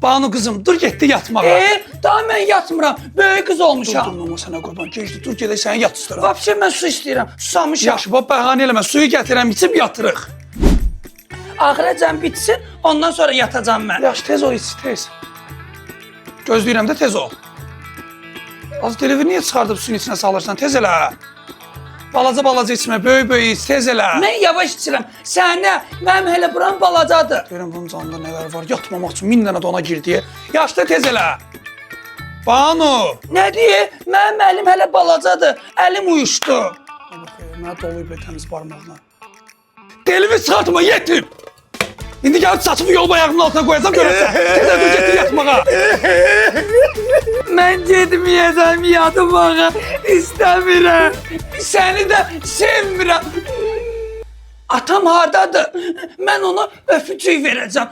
Banu kızım dur getdi yatmağa. Daha mən yatmıram. Böyük qız olmuşam. Dur mama sana qurban. Keçdi dur gedək səni yatıstıram. Vapşe mən su istəyirəm. Susamışam. Yaxşı bab bəhanə eləmə. Suyu gətirəm içib yatırıq. Axıracam bitsin, ondan sonra yatacam mən. Yaxşı tez ol iç tez. Gözləyirəm də tez ol. Az televizyonu niyə çıxardıb suyun içinə salırsan? Tez elə. Balaca içmə, böyük iç, tez elə. Mən yavaş içirəm. Sənə, mənim hələ buram balacadır. Görəm bunun canında nələr var. Yatmamaq üçün 1000 dənə də ona girdi. Yaşda tez elə. Banu. Nə deyir? Mənim əlim hələ balacadır. Əlim uyuşdu. Mənə doluyub təmiz barmaqla. Delimi çıxartma, yetim. İndi gəlib saçımı yol bayağımın altına qoyacam, görəcəm. Tezə dur, getdi yatmağa. Mən getməyəcəm yatmağa. İstəmirəm. Səni də sevmirəm. Atam hardadır? Mən ona öpücük verəcəm.